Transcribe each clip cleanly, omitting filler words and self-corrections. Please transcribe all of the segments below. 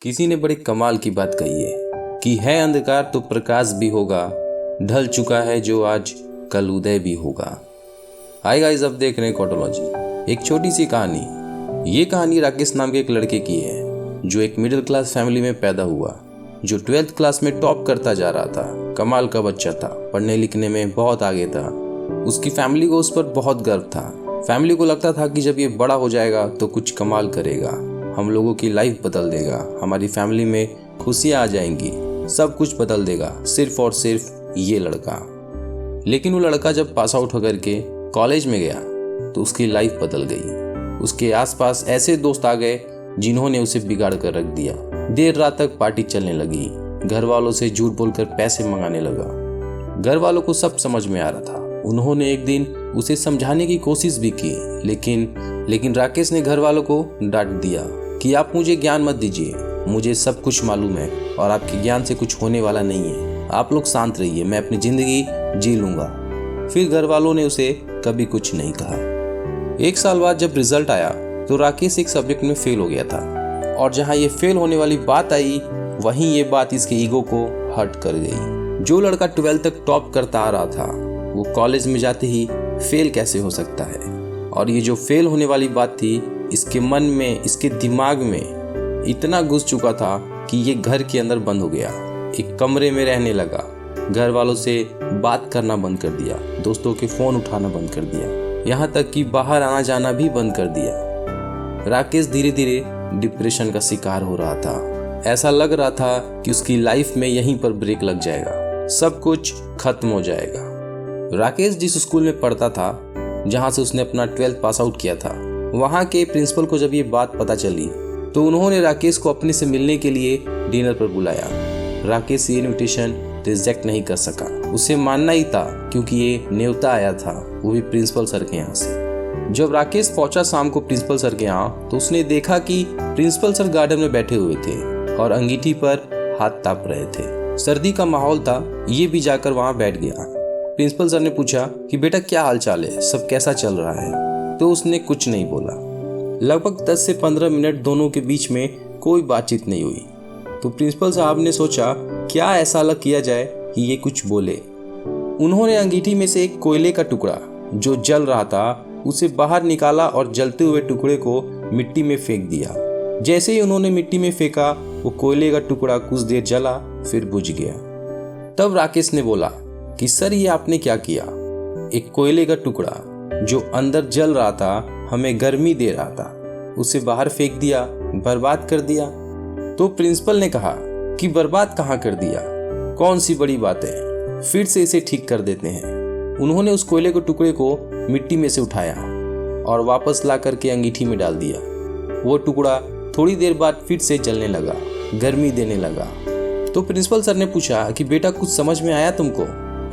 किसी ने बड़े कमाल की बात कही है कि है अंधकार तो प्रकाश भी होगा, ढल चुका है जो आज कल उदय भी होगा। हाय गाइस, अब देख रहे हैं कोटोलॉजी, एक छोटी सी कहानी। ये कहानी राकेश नाम के एक लड़के की है जो एक मिडिल क्लास फैमिली में पैदा हुआ, जो 12th क्लास में टॉप करता जा रहा था। कमाल का बच्चा था, पढ़ने लिखने में बहुत आगे था। उसकी फैमिली को उस पर बहुत गर्व था। फैमिली को लगता था कि जब ये बड़ा हो जाएगा तो कुछ कमाल करेगा, हम लोगों की लाइफ बदल देगा, हमारी फैमिली में खुशियाँ आ जाएंगी, सब कुछ बदल देगा, सिर्फ और सिर्फ ये लड़का। लेकिन वो लड़का जब पास आउट होकर के कॉलेज में गया तो उसकी लाइफ बदल गई। उसके आसपास ऐसे दोस्त आ गए जिन्होंने उसे बिगाड़ कर रख दिया। देर रात तक पार्टी चलने लगी, घर वालों से झूठ बोलकर पैसे मंगाने लगा। घर वालों को सब समझ में आ रहा था। उन्होंने एक दिन उसे समझाने की कोशिश भी की, लेकिन राकेश ने घर वालों को डांट दिया कि आप मुझे ज्ञान मत दीजिए, मुझे सब कुछ मालूम है और आपके ज्ञान से कुछ होने वाला नहीं है। आप लोग शांत रहिए, मैं अपनी जिंदगी जी लूंगा। फिर घर वालों ने उसे कभी कुछ नहीं कहा। 1 साल बाद जब रिजल्ट आया तो राकेश एक सब्जेक्ट में फेल हो गया था, और जहां ये फेल होने वाली बात आई वहीं ये बात इसके ईगो को हर्ट कर गई। जो लड़का 12th तक टॉप करता आ रहा था वो कॉलेज में जाते ही फेल कैसे हो सकता है। और ये जो फेल होने वाली बात थी इसके मन में, इसके दिमाग में इतना घुस चुका था कि ये घर के अंदर बंद हो गया, एक कमरे में रहने लगा, घर वालों से बात करना बंद कर दिया, दोस्तों के फोन उठाना बंद कर दिया, यहाँ तक कि बाहर आना जाना भी बंद कर दिया। राकेश धीरे धीरे डिप्रेशन का शिकार हो रहा था। ऐसा लग रहा था कि उसकी लाइफ में यहीं पर ब्रेक लग जाएगा, सब कुछ खत्म हो जाएगा। राकेश जिस स्कूल में पढ़ता था, जहां से उसने अपना 12th पास आउट किया था, वहां के प्रिंसिपल को जब ये बात पता चली तो उन्होंने राकेश को अपने से मिलने के लिए डिनर पर बुलाया। राकेश ये इनविटेशन रिजेक्ट नहीं कर सका, उसे मानना ही था क्योंकि ये न्योता आया था, वो भी प्रिंसिपल सर के यहाँ से। जब राकेश पहुंचा शाम को प्रिंसिपल सर के यहाँ तो उसने देखा कि प्रिंसिपल सर गार्डन में बैठे हुए थे और अंगीठी पर हाथ ताप रहे थे। सर्दी का माहौल था, ये भी जाकर वहां बैठ गया। प्रिंसिपल सर ने पूछा कि बेटा क्या हाल चाल है, सब कैसा चल रहा है? तो उसने कुछ नहीं बोला। लगभग 10 से 15 मिनट दोनों के बीच में कोई बातचीत नहीं हुई। तो प्रिंसिपल साहब ने सोचा क्या ऐसा अलग किया जाए कि ये कुछ बोले। उन्होंने अंगीठी में से एक कोयले का टुकड़ा जो जल रहा था उसे बाहर निकाला और जलते हुए टुकड़े को मिट्टी में फेंक दिया। जैसे ही उन्होंने मिट्टी में फेंका वो कोयले का टुकड़ा कुछ देर जला फिर बुझ गया। तब राकेश ने बोला कि सर ये आपने क्या किया? एक कोयले का टुकड़ा जो अंदर जल रहा था, हमें गर्मी दे रहा था, उसे बाहर फेंक दिया, बर्बाद कर दिया। तो प्रिंसिपल ने कहा कि बर्बाद कहाँ कर दिया, कौन सी बड़ी बात है, फिर से इसे ठीक कर देते हैं। उन्होंने उस कोयले के टुकड़े को मिट्टी में से उठाया और वापस ला करके अंगीठी में डाल दिया। वो टुकड़ा थोड़ी देर बाद फिर से जलने लगा, गर्मी देने लगा। तो प्रिंसिपल सर ने पूछा कि बेटा कुछ समझ में आया तुमको?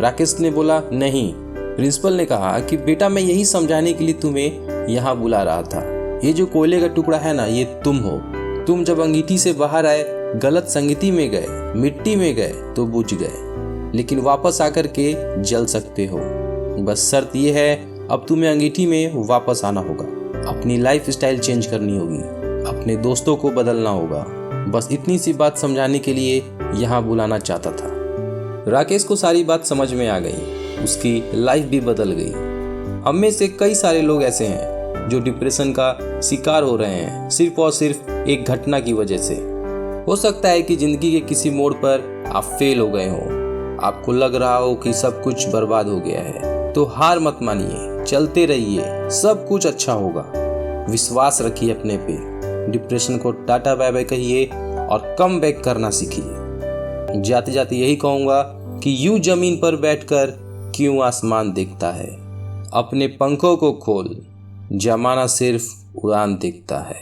राकेश ने बोला नहीं। प्रिंसिपल ने कहा कि बेटा मैं यही समझाने के लिए तुम्हें यहाँ बुला रहा था। ये जो कोयले का टुकड़ा है ना, ये तुम हो। तुम जब अंगीठी से बाहर आए, गलत संगति में गए, मिट्टी में गए तो बुझ गए, लेकिन वापस आकर के जल सकते हो। बस शर्त ये है, अब तुम्हें अंगीठी में वापस आना होगा, अपनी लाइफ स्टाइल चेंज करनी होगी, अपने दोस्तों को बदलना होगा। बस इतनी सी बात समझाने के लिए यहाँ बुलाना चाहता था। राकेश को सारी बात समझ में आ गई, उसकी लाइफ भी बदल गई। हम में से कई सारे लोग ऐसे हैं जो डिप्रेशन का शिकार हो रहे हैं, सिर्फ और सिर्फ एक घटना की वजह से। हो सकता है कि जिंदगी के किसी मोड़ पर आप फेल हो गए हो, आपको लग रहा हो कि सब कुछ बर्बाद हो गया है, तो हार मत मानिए, चलते रहिए, सब कुछ अच्छा होगा। विश्वास रखिए अपने पे, डिप्रेशन को टाटा बाय बाय कहिए और कम बैक करना सीखिए। जाते जाते यही कहूँगा कि यूं जमीन पर बैठकर क्यों आसमान देखता है, अपने पंखों को खोल, जमाना सिर्फ उड़ान देखता है।